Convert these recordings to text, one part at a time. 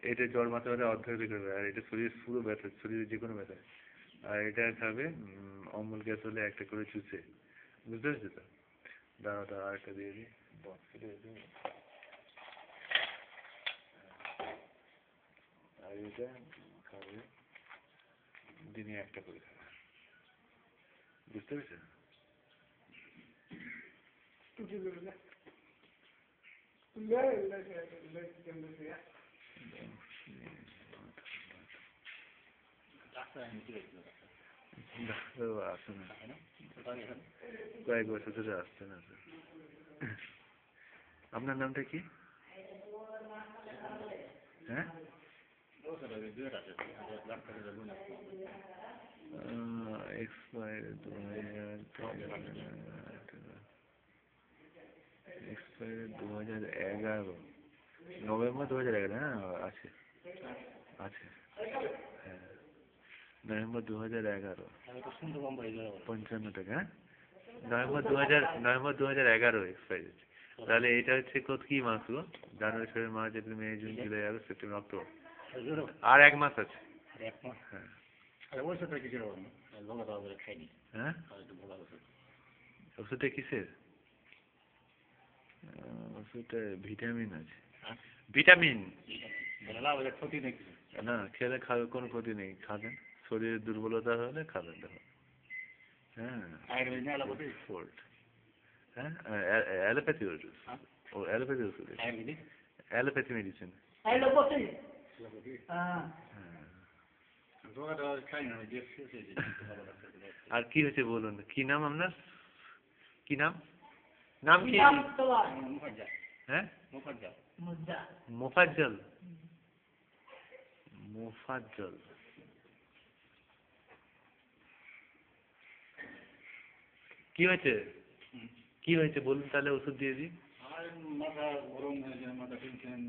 এটা জ্বর মাথা ব্যথা অর্ধেক করবে, আর এটা শরীর পুরো ব্যথা, শরীরের যে কোনো ব্যথা। আর এটা খাবে অম্বল গ্যাস হলে একটা করে চুষে, বুঝতে পেরেছো তো? দাঁড়া দাঁড়া আরেকটা দিয়ে দিই, আর এটা খাবে দিনে একটা করে খাবে, বুঝতে পেরেছো? আসে না, কয়েক বছর ধরে আসছে না। আপনার নামটা কি? হ্যাঁ, এক্সপায়ার 2011, নভেম্বর 2011। হ্যাঁ আছে আছে, হ্যাঁ নভেম্বর 2011, 55 টাকা। হ্যাঁ নভেম্বর 2011 এক্সপায়ার। তাহলে এটা হচ্ছে কত কি মাস গো? জানুয়ারি, ফেব্রুয়ারি, মার্চ, এপ্রিল, মে, জুন, জুলাই, আগস্ট, সেপ্টেম্বর, অক্টোবর, আর 1 মাস আছে। হ্যাঁ হ্যাঁ, ওষুধটা কিসের? ওষুধটা ভিটামিন আছে, ভিটামিন। না খেলে খাবে, কোনো ক্ষতি নেই, খাবেন। শরীরের দুর্বলতা হলে খাবেন, দেখো। হ্যাঁ হ্যাঁ, অ্যালোপ্যাথি ওষুধ, ও অ্যালোপ্যাথি ওষুধ, অ্যালোপ্যাথি মেডিসিন। আর কি হয়েছে বলুন, কি নাম আপনার? কি নাম? নাম কি? হ্যাঁ মোফাজ্জল, মোফাজ্জল। কি হয়েছে, কি হয়েছে বলুন, তাহলে ওষুধ দিয়ে দিই। মাথা গরম হয়ে যায়, মাথা টেনশন,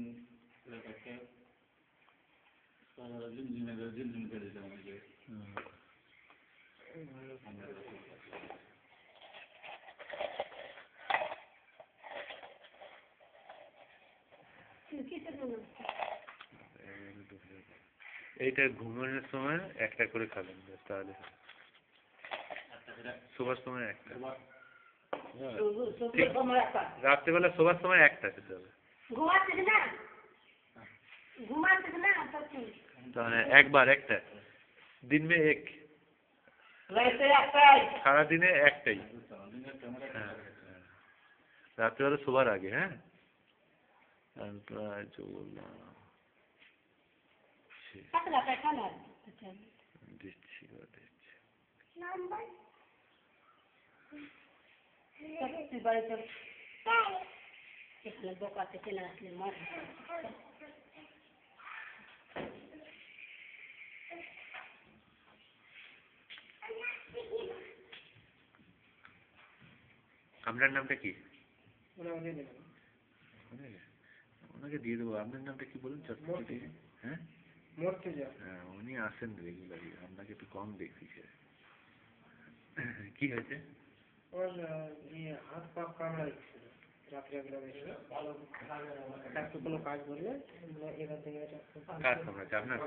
ঝিমঝিম করে দিতে আমাকে। এইটা ঘুমানোর সময় একটা করে খাবেন, তাহলে শোবার সময় একটা, রাত্রেবেলা শোবার সময় একটা খেতে হবে, তাহলে একবার একটা, দিন মে এক, সারাদিনে একটাই। হ্যাঁ রাত্রেবেলা শোবার আগে। হ্যাঁ বললাম দিচ্ছি আপনার নামটা কি? ওনাকে দিয়ে দেবো। আপনার নামটা কি বলুন? হ্যাঁ হ্যাঁ, উনি আসেন রেগুলারই, আপনাকে একটু কম দেখছি। কি হয়েছে? হাত পা কামড়াইছে রাত্রে, কোনো কাজ করলে এবার থেকে আপনার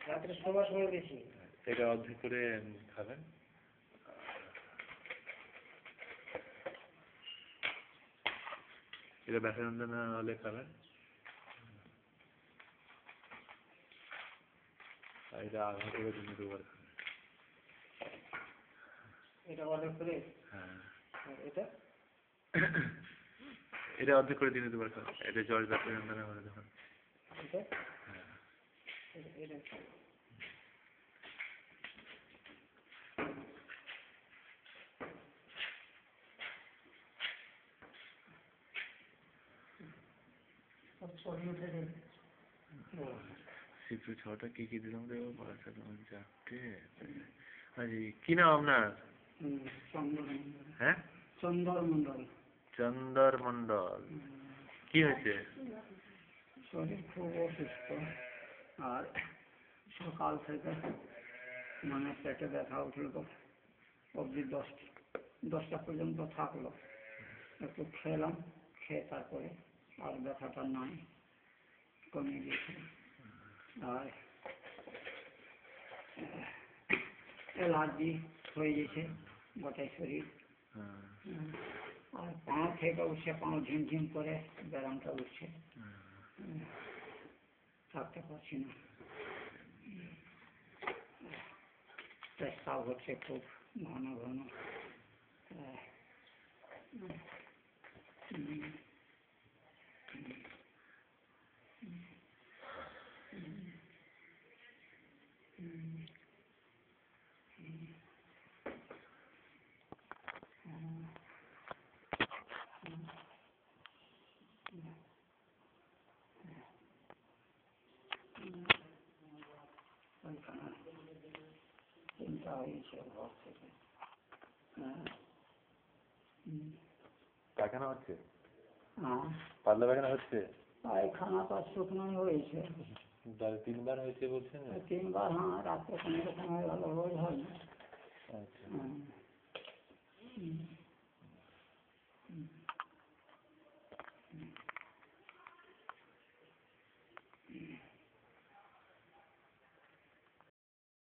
রাত্রে শোবার সময় বেশি। এটা অর্ধেক করে খাবেন। এটা ব্যথা যন্ত্রণা হলে খাবেন। আর এটা আধা করে দিনে 2 বার খাবেন। এটা অর্ধেক করে? হ্যাঁ এটা এটা অর্ধেক করে দিনে 2 বার খাবেন। এটা জ্বর ব্যথা যন্ত্রণা হলে যখন। হ্যাঁ সিপি 6টা কি কি দিলাম রে? 4টে। কি নাম আপনার? হ্যাঁ চন্দর মন্ডল। চন্দর মন্ডল। কি হয়েছে? শরীর খুব অসুস্থ, আর সকাল থেকে মানে পেটে ব্যথা উঠল, অবধি 10টা পর্যন্ত থাকলো। একটু খেলাম, খেয়ে তারপরে আর ব্যথাটা নাই, কমে গেছে। আর অ্যালার্জি হয়ে গেছে গোটাই শরীর। আর পাও থেকে উঠছে, পাও ঝিমঝিম করে ব্যায়ামটা উঠছে, থাকতে পারছি না। পেশাব হচ্ছে খুব ঘন ঘন। চিন্তা হয়েছে ঘর থেকে। পায়খানা হচ্ছে, হ্যাঁ, পাতলা পায়খানা হচ্ছে, পায়খানাটা শুকনোই হয়েছে। 3 বার হয়েছে বলছেন? 3 বার, হ্যাঁ, রাত্রে কোনো রকম হয়ে গেল, রোজ হয় না। আচ্ছা।